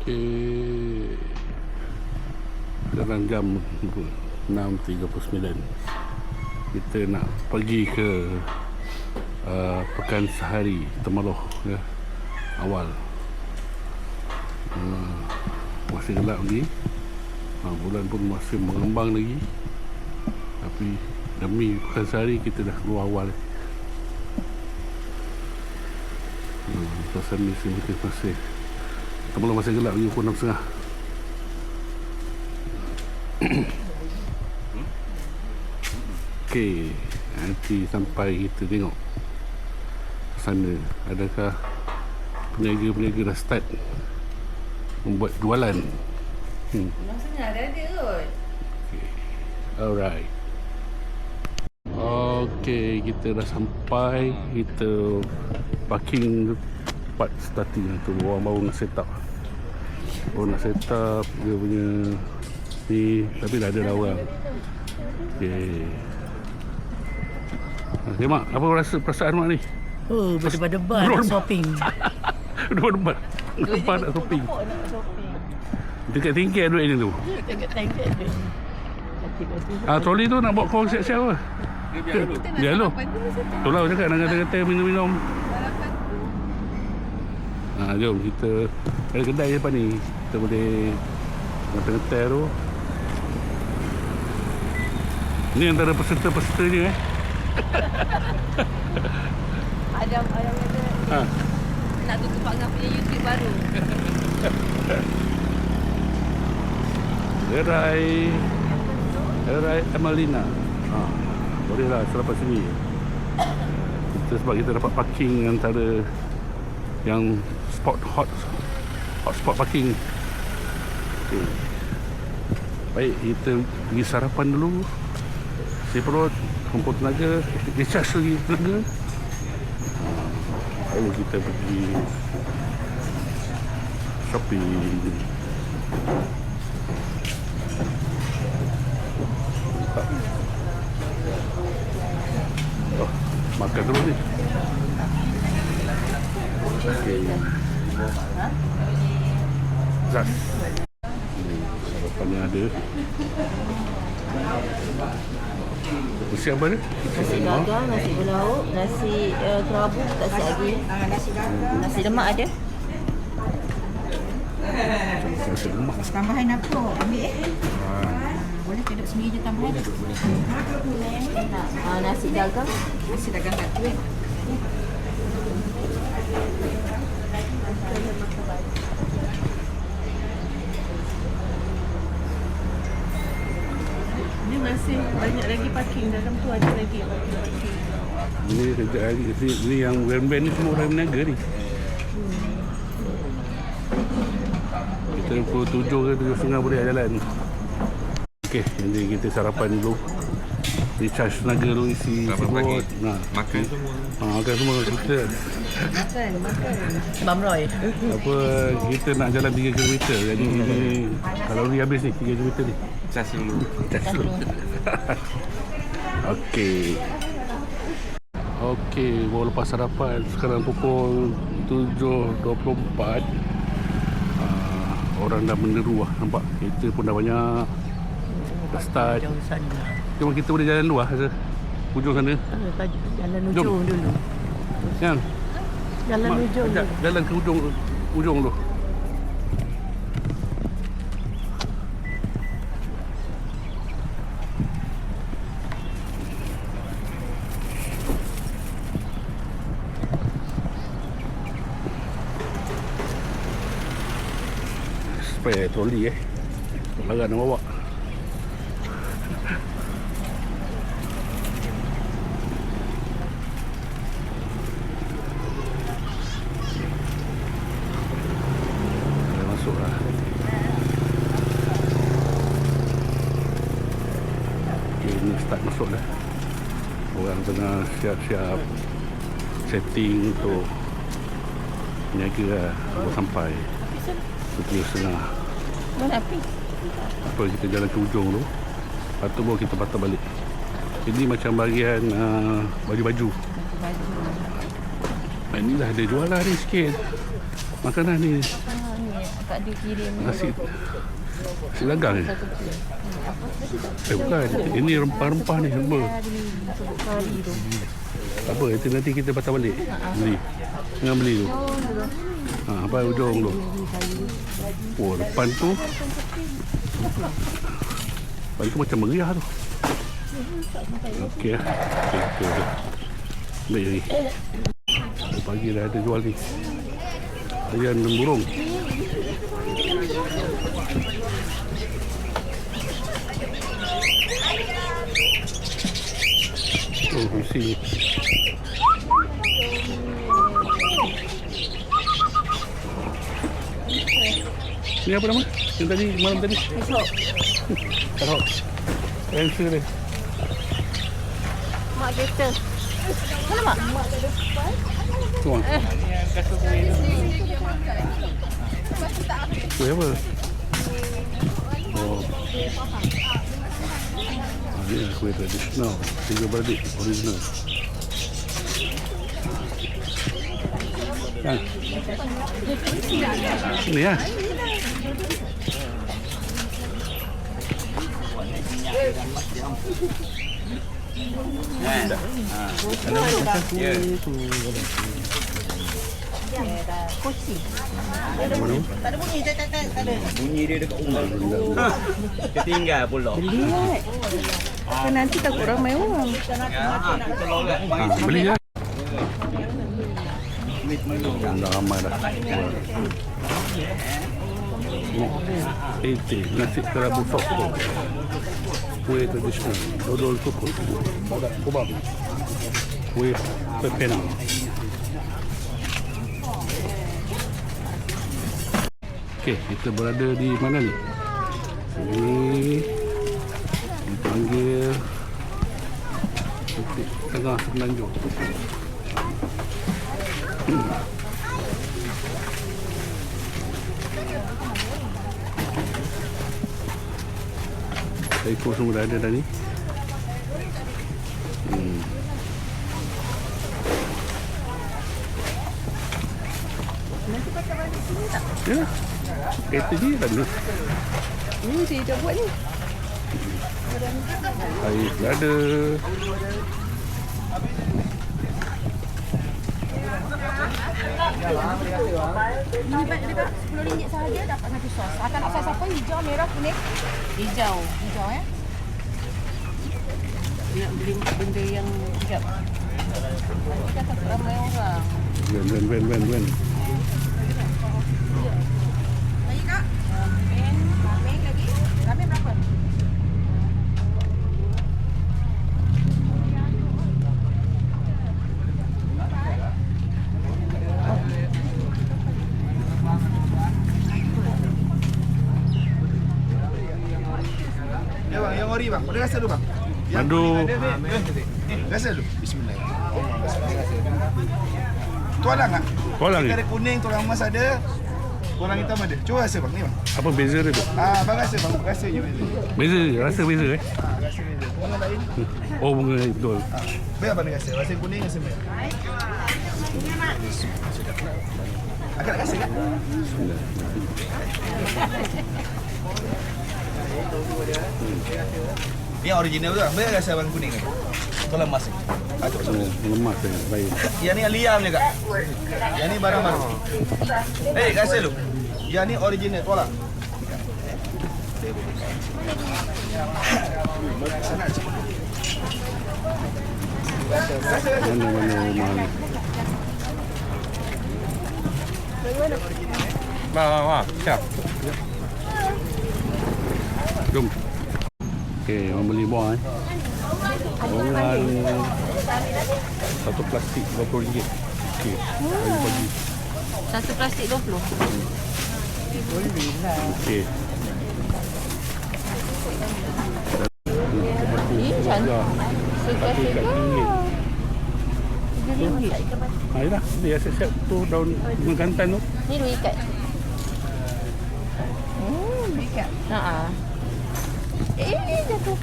Okey. Sekarang jam 6.39. Kita nak pergi ke Pekan Sehari Temeloh ya, awal. Masih gelap lagi. Bulan pun masih mengembang lagi. Tapi demi Pekan Sehari kita dah keluar awal. Suasana sini masih Temeloh masih gelap lagi, pukul 6.30. Okey, nanti sampai kita tengok sana adakah peniaga-peniaga dah start membuat jualan. 6.30 dah ada kot. Okay. Alright. Okey, kita dah sampai. Kita parking tempat starting tu. Orang baru nak set up. Nak set up dia punya ni, tapi dah ada dah orang. Okey. Okay, Mak, apa rasa perasaan Mak ni? Oh, berdebar-debar nak shopping. Berdebar nak shopping. Dekat tingkat duit ni tu. Dekat tingkat duit. Troli tu nak bawa kau siap-siap apa? Biar lu. Tu lah cakap nak kata minum-minum. Jom kita ada kedai depan ni. Kita boleh ngetel tu. Ni antara peserta-peserta ni Adam kata nak tutup Angah punya YouTube baru. Erai Emelina. Boleh lah selepas sini. Sebab kita dapat parking antara yang hot spot parking. Okay. Baik, kita pergi sarapan dulu. Si perut, kumpul tenaga, recharge lagi tenaga. Lalu kita pergi shopping. Makan dulu ni. Okey. Zat. Sarapan yang ada. Nasi apa ni? Nasi gagang, nasi berlauk, nasi kerabu tak siap lagi. Nasi lemak ada. Nasi lemak. Tambahan apa? Ambil boleh kedok sendiri je tambahan. Nasi dagang. Nasi dagang satu Ni masih banyak lagi parking dalam tu, ada lagi parking. Ni kejap lagi. Ni yang van-van ni semua orang berniaga ni. Kita pukul 7 ke 7.30 boleh jalan. Okey, jadi kita sarapan dulu. Recharge tenaga dulu, isi perut. Makan semua. Makan semua kita. Bam Roy. Apa, kita nak jalan 3 km. Jadi ni kalau ni habis ni 3 km ni. Cas dulu. Okey, baru lepas sarapan. Sekarang pukul 7.24. Orang dah meneru lah, nampak. Kereta pun dah banyak. Dah start. Jauh sana. Cuma kita boleh jalan luar ke? Hujung sana. Jalan ujung dulu. Yang? Jalan ujung dulu. Jalan ke ujung tu. Spare troli larang nak bawa. Masuk lah. Okay, ni start masuk dah. Orang tengah siap-siap setting untuk niaga lah. Baru sampai 7.30. Mana api? Apa, kita jalan ke ujung tu. Lepas tu baru kita patah balik. Ini macam bahagian baju-baju. Inilah dia jualan ni sikit. Makanan ni. Kak dia kirim Nasi dagang ni. satu kilo. Bukan. Ini rempah-rempah ni semua. Sebut kari tu. Tak apa, itu nanti kita patah balik. Beli. Jangan beli tu. Apa ujung tu? Oh, depan tu. Depan tu macam meriah tu. Okey lah. Okey. Baik ni. Pagi dah ada jual ni. Ayam dan burung. Oh, kursi. Ni apa nama? Yang tadi, malam tadi? Esok. Tarok. Answer dia. Mak kereta. Mana mak? Tu orang. Kuih apa? Oh. Ni lah kuih tradisional. 3 beradik original. Kan? Sini lah. Koci. Tak ada bunyi, tak ada. Bunyi dia dekat rumah. Ketinggal pula. Kan nanti takut ramai orang. Kita lolat. Beli lah. Dah ramai dah. Nasi kerabu sok tu. Kuih tradisional. Dodol kukus. Badak kubab. Kuih pepena. Okey, kita berada di mana ni? Ini dipanggil Titik Tengah Semenanjung. Ekor semua dah ada dah ni. Ya. Kereta dia dah ada. Ni saya dah buat ni. Air dah ada. RM10 sahaja dapat satu sos. Akan nak sos apa? Hijau, merah, kuning? Hijau. Hijau Nak beli benda yang sekejap. Kita takut ramai orang. Wen. Lagi kak? Ramen lagi? Ramen berapa? Ya bang, yang ori bang. Boleh rasa dulu bang. Madu. Rasa dulu. Bismillah. Tualang tak? Tualang ni? Ada kuning, tualang emas ada. Tualang hitam ada. Cuba rasa bang, ni bang. Apa beza dia tu? Bang rasa bang. Rasa je beza. Beza, rasa beza Rasa beza. Bunga lain. Oh, bunga lain, betul. Biar abang rasa. Rasa kuning, rasa merah. Agak nak rasa kan? Yang original tu bang. Biar rasa abang kuning ni. Tualang emas ni. Lemas dia, baik. Yang ni liam ni kak. Yang ni barang baru. Rasa dulu. Yang ni original tualang. Mana rumah ni? Siap. Jom. Okey, orang beli buah Dengan satu plastik RM20. Okey, pagi-pagi. Satu plastik 20. Okey. Cantik. Satu ikat RM1. RM3. Ayolah, dia siap-siap tu daun bunga kantan tu. Ni 2 ikat. Ikat. Haa. Jatuh.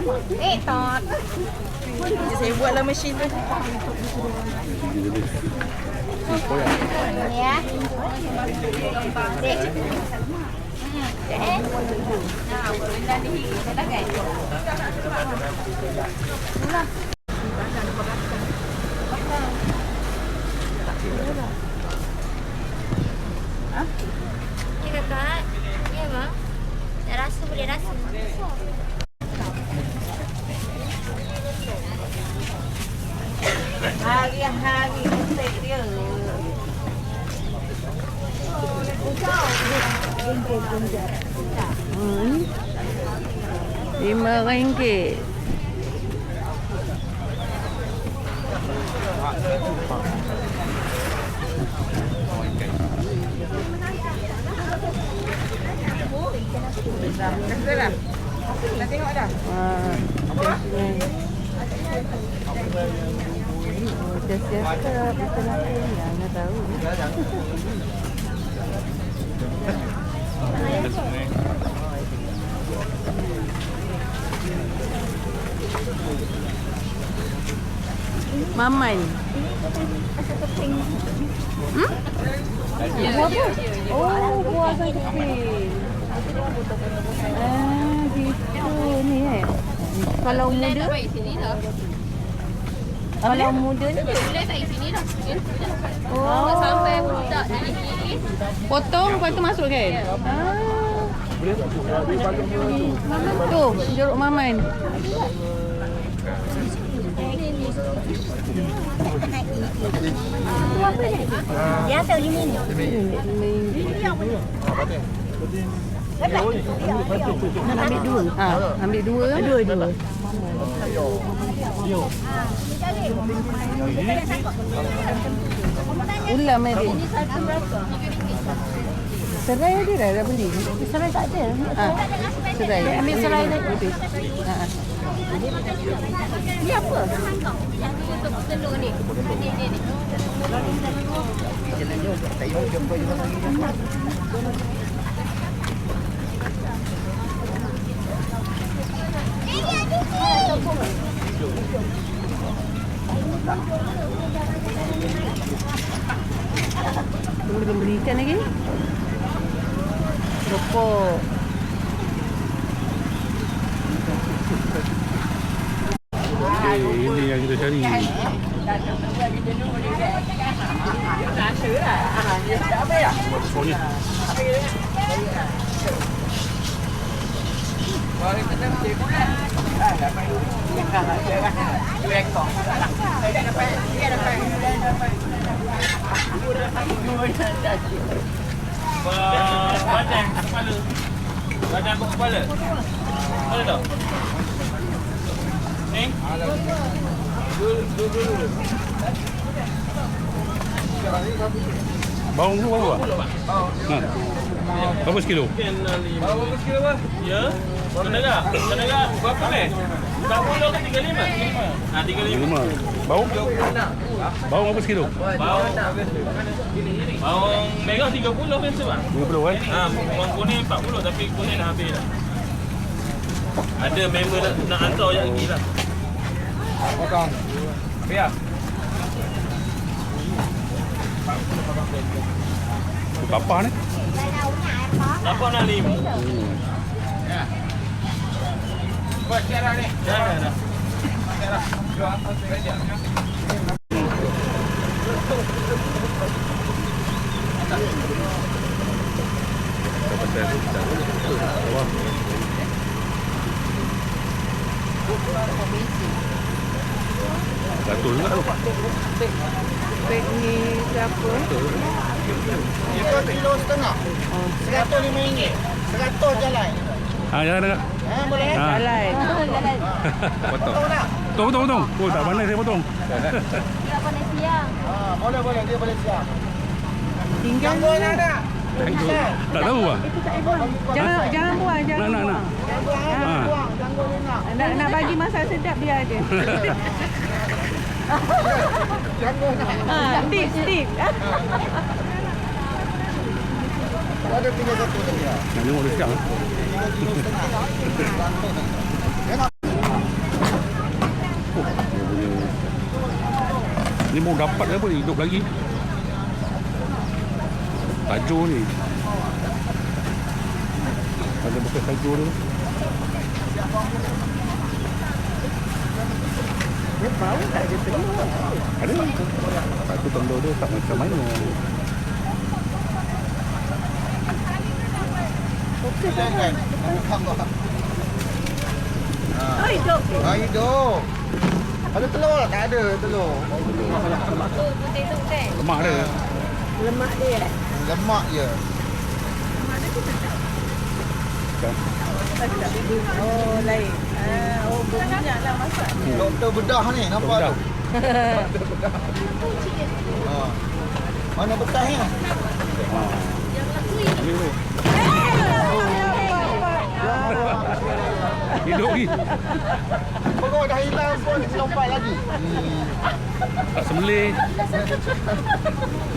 Tot. Saya buatlah mesin tu. Jenis koyak. Ini ya. Dek. Nah, benda ni dah kan. Ni kakak. Ya bang. Nak rasa boleh rasa. Hari-hari steak dia. RM5. Dah dah. Dah tengok dah. Siap-siap kita nak nak tahu. Maman. Buah apa? Oh, buah kecil. Gitu ni Kalau muda Kalau muda ni Boleh saya sini dah. oh, Sampai budak ni. potong lepas tu masuk kan? Tu, jeruk maman. Dia tahu ini. Ambil dua. Ambil dua. Dua. Ulam dia. Serai ada dah beli. Serai tak ada. Serai. Ambil serai tadi. Ni apa? Untuk telur ni. Ni. Belum beli ikan lagi. Rokok. Ini yang kita cari. Soalnya Badan kepala. Ada tak? Ni? bawang tu berapa? Berapa sekilo? Berapa kilo bang? Ya. Kena tak? Berapa ni? 40 ke 35? 35. Bawang? Bawang berapa sekilo? Bawang merah 30 biasa bang. 50 kan? Bawang kuning 40 tapi kuning dah habis dah. Ada member nak hantar yang lagi lah. Potong. Biar. Apa ni? Apa nak lim? Buat sekarang ni. Dah. Gatul juga tu. Pek ni berapa? Itu kilo 1.5. RM105. 100 jalan. Jangan dekat. Boleh? Jalan. Potong. Potong. Oh, tak pandai saya potong. Dia pandai siang. Boleh. Dia boleh siap. Tinggal Janggut ada. Tak tahu ah. Jangan buang, jangan Nak. buang. Janggut nak. Nak bagi masak sedap dia ada. Tip. Ada tinggal satu tadi. Nak tengok dia sekarang. Ni mau dapat apa ni? Hidup lagi. Tajur ni. Ada bekas tajur tu. Dia bau tak ada telur. Ada. Satu telur dia tak macam mana. Jangan. Oh, hidup. Hidup. Ada telur tak? Tak ada telur. Putih tu kan? Lemak dia. Lemak dia. Lemak je. Kan? Oh, lain. Oh, berminyak lah masak. Doktor bedah ni nampak Bedah. tu. Ha. Mana betahnya? Ni tu. Hidup lagi. Pokok dah hilang pun lompat lagi. Tak sembelih.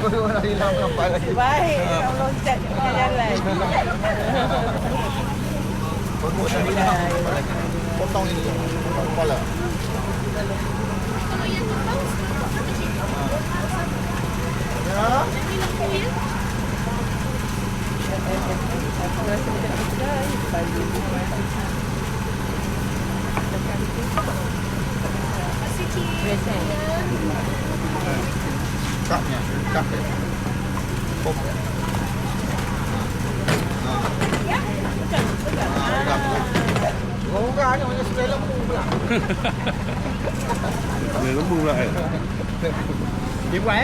Pokok dah hilang lompat lagi. Baik, kalau loncat kat tengah jalan. Pokok dah hilang lompat lagi. Potong ini je. Potong kepala. Kalau yang tu Ya. nanti lembu ya. Kapnya. Kap dia. Pop. Orang ni macam sebelah lembu pula. Dia lembu pula kan. Dia buat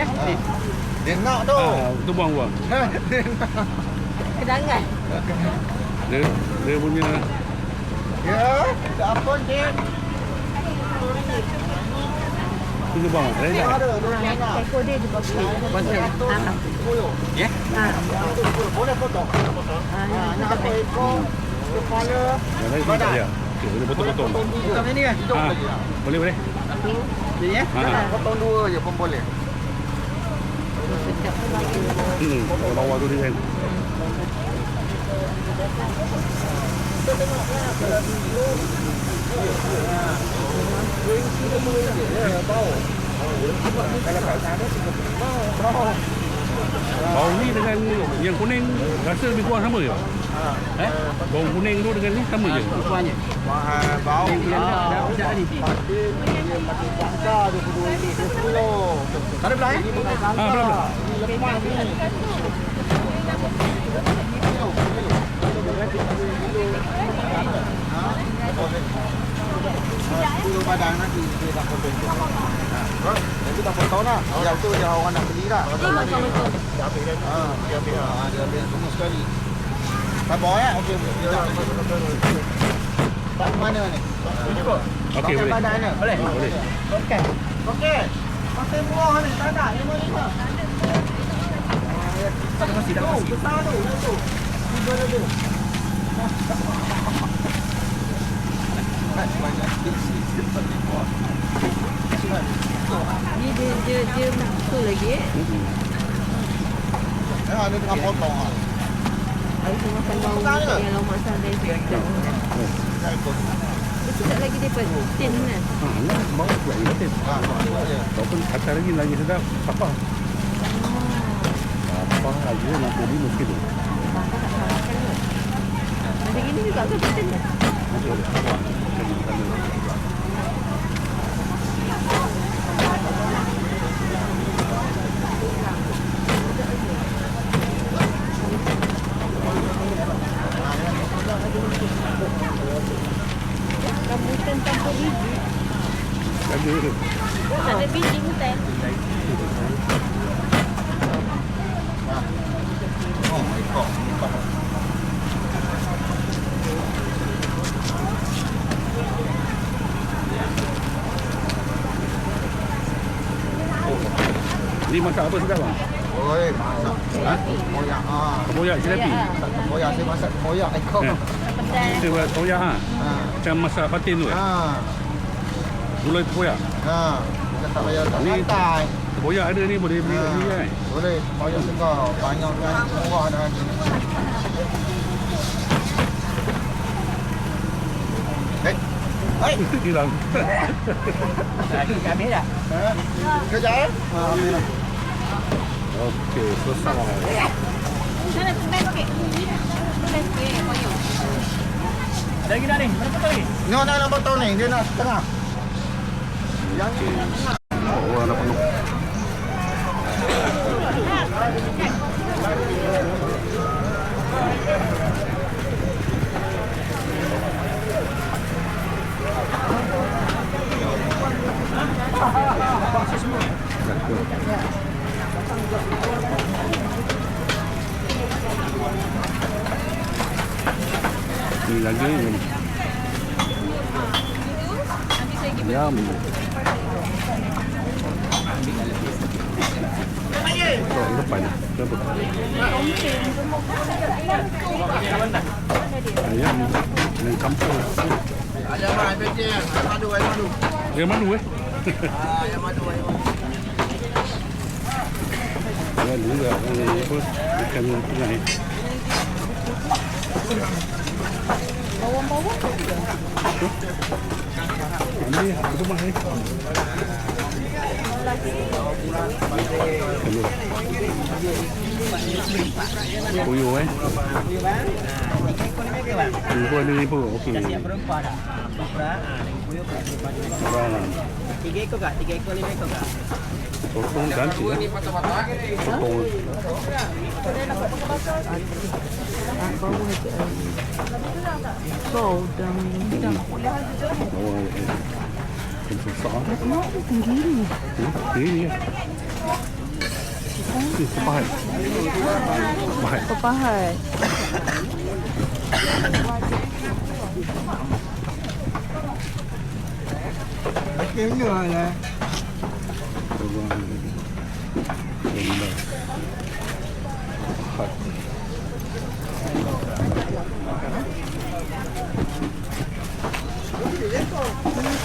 Dia nak tu. Tu buang-buang. Dia nak. Kedangan. Dia punya Ya, tak apa Dik. tu dia buang. Ada tak? Ada, dia nak. Ekor dia juga okey. Ya? Boleh potong. Nak apa ekor, kepala. Yang lain tu tak payah. Okey, boleh potong-potong. Potong ini kan? Hidup lagi. Boleh. Ni ya? Potong dua je pun boleh. Bawah tu dia kan. Bau ni dengan yang kuning rasa lebih kurang sama je? Bau kuning tu dengan ni sama je? Bau. Dah ni. Dia mati bangsa 22 ini 20 kilo. Ada belah Belah. Lemak ni. Kilo badan nanti dia tak potong. Nanti tak potong lah. Yang tu dia orang nak beli dah. Habis dah. Dia habis semua sekali. Sabar ya. Okey. Tak mana ni? Okey, boleh. Badan ni. Boleh. Boleh. Okey. Pasal buah ni tak ada 55. Tak masih dah kasih. Besar tu. Tiga tu. Ni dia betul lagi Ada tengah potong ah. Ada makan bau yang lama santai tu. Sekejap lagi dia tin kan. Bau pula ni batin. Kau pun kata lagi sedap. Apa? Apa lagi nak beli mungkin tu. Macam gini juga ke tin kan? Rambutan tanpa biji. Ada. Tak ada biji hutan. Ni masak apa sedap bang? Oi, masak. Tempoyak. Tempoyak jelebi. Tempoyak saya masak tempoyak ekor. Kita buat tempoyak ha. Macam masak patin tu. Gulai tempoyak. Kita tak payah tak Ni- santai. Tempoyak ada ni boleh beli kat sini kan. Boleh, tempoyak segar. Banyak kan murah dah ni. Hilang. Kami dah. Kejap eh. Ambil lah. Okey, selesai. Sana tumbes okey. Tumbes okey, koyo. Ada lagi dah ni. Berapa tu lagi? Ni nak nak potong ni. Dia nak setengah. Yang ni. Oh, dah penuh. Ni lagi ni. Ayam. Oh, depan. Berapa? Ayam dengan campur. Ayam madu, madu. Ayam madu Ayam madu. Ada juga apa ikan sungai. Bawang-bawang juga. Ini itu mah ni. Puyuh Puyuh ada ni pun okey. Siap berempah dah. Berempah. Puyuh Barang. 3 ekor kak? 3 ekor 5 ekor kak? Sotong ganti lah. Sotong. Kau dah minta. Oh, susah. Kenapa tinggi? Ini ya. Ini sepahat. Sepahat. Pepahat. Kena lah.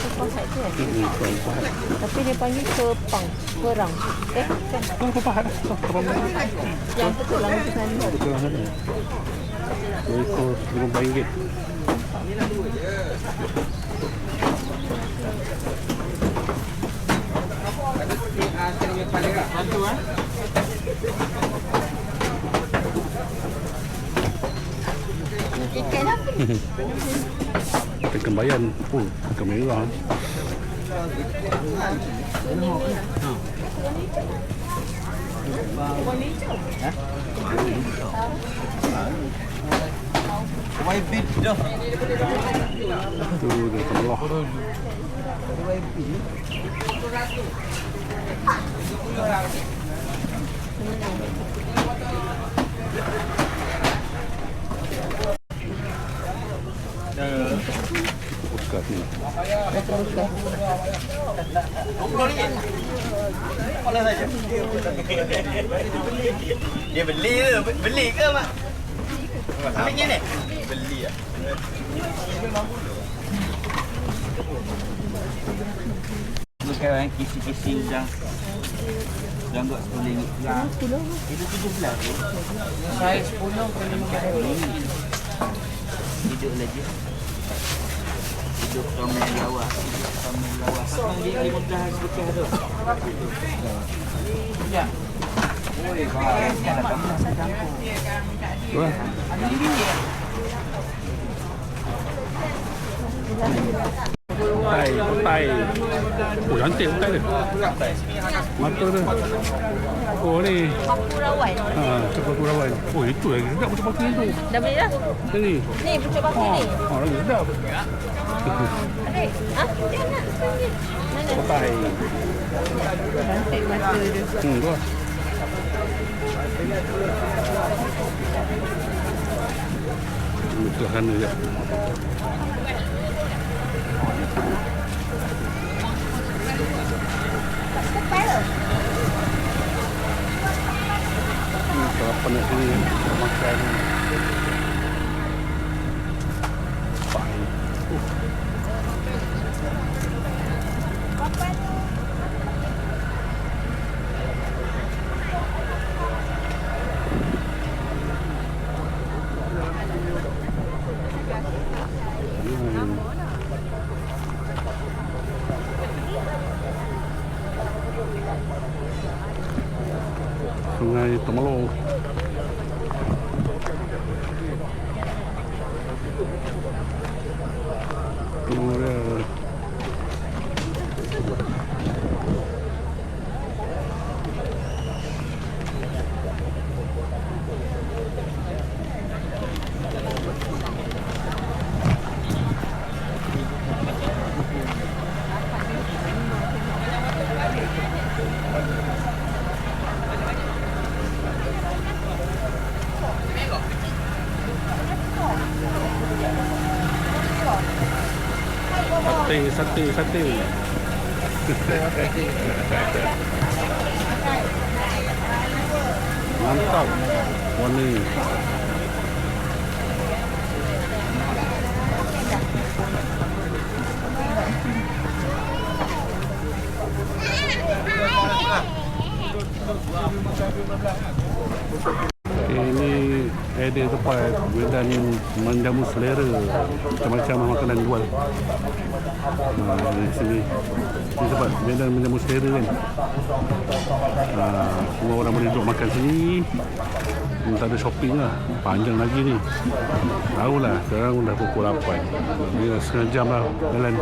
Pepahat tu kan? Tapi dia panggil kepang. Perang. Kan? Oh, pepahat. Yang betul lah ke sana. Betul lah sana. Ekor RM5. Bantu eh. Ikan apa ni? Ikan bayan. Oh, ikan merah. White beef dah. Tu dia kemelah. Pusat ni. Dia beli ke mak? Ambil ni. Beli ah. Sekarang kisi-kisi udang. Udang buat RM10 lah. Itu 17 tu. Saya 10 ke 15. Hidup lagi. Hidup ramai lawas. Sekarang dia 15 bekas tu. Ya. Oi, baik. Dah kamu nak campur. Wah. Ada diri ni. Tai. Oh, cantik tai dia. Mata dia. Oh, ni. Paku rawan. Paku rawan. Oh, itu lagi sedap macam paku tu. Dah beli dah? Ni. Ni pucuk paku ni. Lagi sedap. Adik. Ha? Dia nak RM10. Mana? Tai. Cantik mata dia. Tu lah. Betul sana je. Kalau penat sini makan pai. Sungai Temelong. Oh, ya. Sate. Mantap. Warna. Ini ada tempat medan menjamu selera, macam-macam makanan jual. Di sini ini tempat medan menjamu selera kan. Semua orang boleh duduk makan sini. Tak ada shopping lah, panjang lagi ni. Tahulah, sekarang dah pukul 8. Dia setengah jam lah jalan.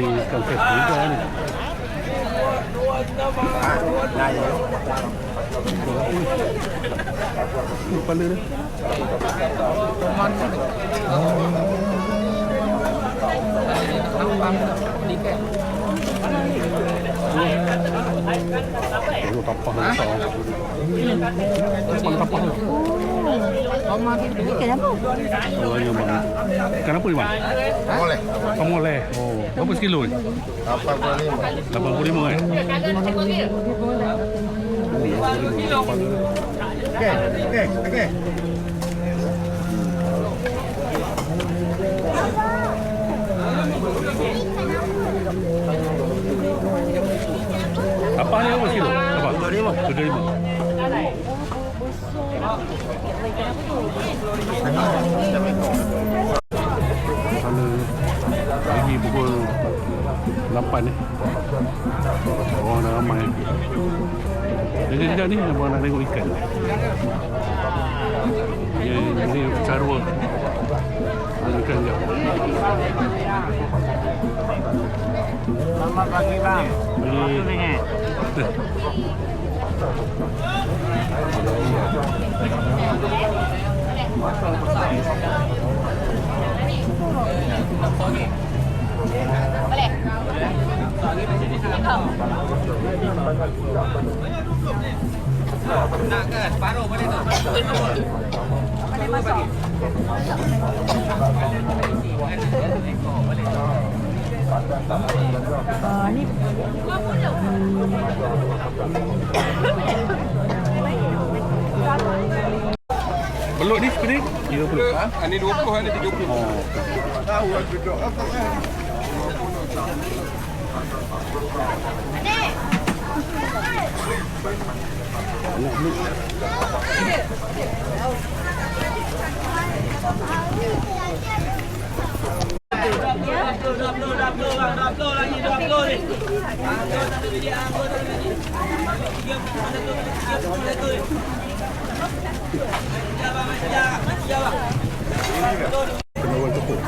Ikan fresh juga ni. Kepala dia. Oh, tapah besar. Tapah tu. Ikan apa? Banyak bang. Ikan apa ni bang? Boleh. Pamoleh. Oh, berapa sekilo ni? 85. 85 kan? Okey. Apa ni berapa kilo? Apa? 35. Sana pagi pukul 8 ni. Orang dah ramai. Sekejap ni abang nak tengok ikan. Ini carwa. Ada ikan sekejap. Selamat pagi bang. Pagi. Boleh. Nak ke? Separuh boleh tu. Boleh masuk. Ni Beluk ni seperti 30. Ha? Ini 20, ini 30. Oh. Tahu aku duduk apa kan? Nak beluk. Kena orang tepuk.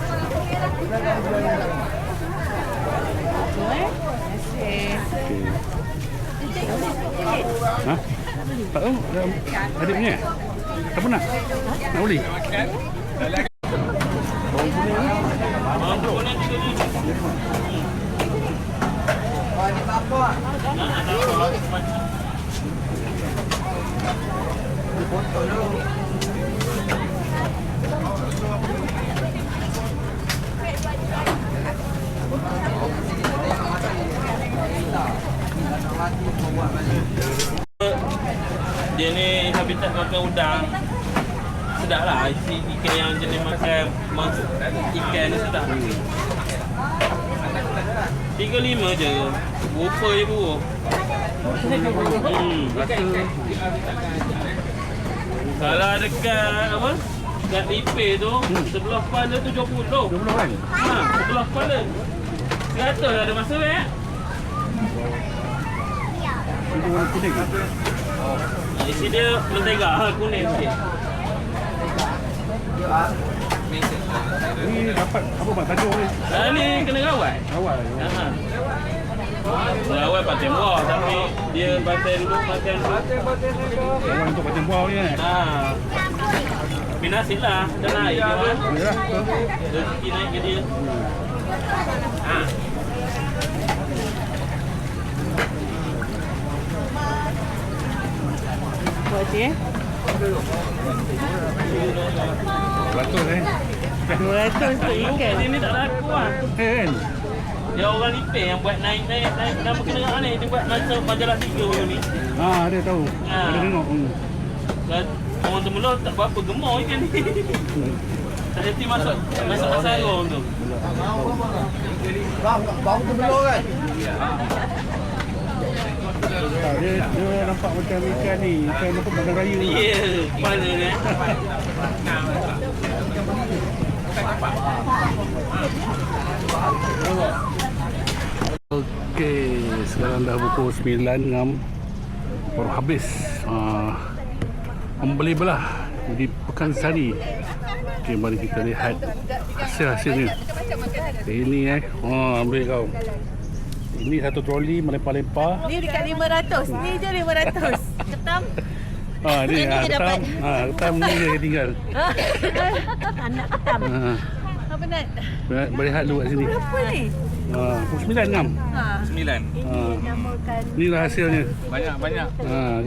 Okey. Ha? Tak tahu. Adik punya? Tak pernah? Nak beli? Dia ni habitat makan udang. Sedap lah isi ikan yang jenis makan ikan ni sedap. 35 je. Rupa je buruk. Rasa Kalau dekat apa? Dekat tipis tu, sebelah kepala tu 20. 20 kan? Ha, sebelah kepala. 100 ada masa Itu warna kuning. Isi dia mentega kuning sikit. Ni dapat apa bang tajuk ni? Ni kena rawat. Awal. Rawat paten buah tapi dia paten dulu. Awal untuk macam buah ni eh. Tapi nasib lah. Dah naik dia kan. Yalah, betul. Rezeki naik ke dia. Buat je. 200 eh. 200 untuk ikan. Sini tak laku lah. Kan? Dia orang Ipin yang buat naik nama kenderaan ni. Dia buat masa majalah 3 dulu ni. Ada tahu. Ada tengok. Orang semula tak berapa gemar ikan ni. Tak jadi masuk sarung tu. Bang, bang tu belum kan? Dia nampak macam ikan ni. Ikan apa Bandar Raya ni. Ya, mana ni? Okey, sekarang dah pukul 9 ngam. Baru habis membeli belah di Pekansari. Okey, mari kita lihat hasil-hasilnya. Ini ambil kau. Ini satu troli melempar-lempar. Ni dekat 500. Ni je 500. Ketam. Ni ketam. Ketam ni dia tinggal. Anak ketam. Apa nak? Berehat dulu kat sini. Berapa ni? Pukul 9 ngam. 9. Namakan. Inilah hasilnya. Banyak.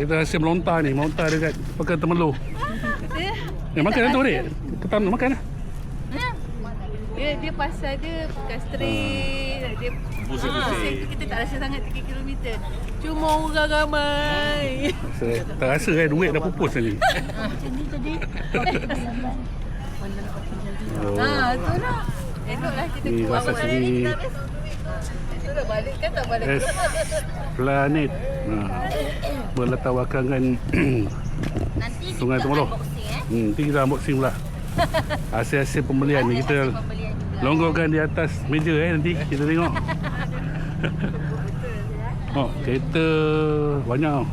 Kita hasil melontar ni. Melontar dekat Pekan Temerloh. Makan lah tu adik. Ketam tu makan lah. Dia pasal dia bukan straight. Dia pusing tu kita tak rasa sangat 3 km. Cuma orang ramai. Tak rasa duit dah pupus tadi. Macam ni tadi. Tu lah. Eloklah kita Ni keluar pasal awal sini. ni. Tu dah balik kan tak balik. Planet. Berlatar belakangan Sungai Temerloh. Nanti kita unboxing pula. Hasil-hasil pembelian ni kita longgokkan di atas meja nanti kita tengok. Kereta banyak.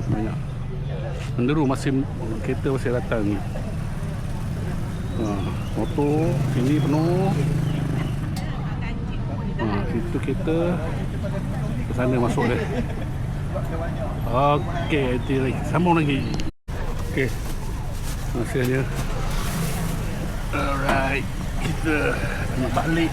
Menderu masih kereta masih datang ni. Motor sini penuh. Situ kereta ke sana masuk dah. Okey, nanti lagi sambung lagi. Okey. Hasilnya. Alright, kita nak balik.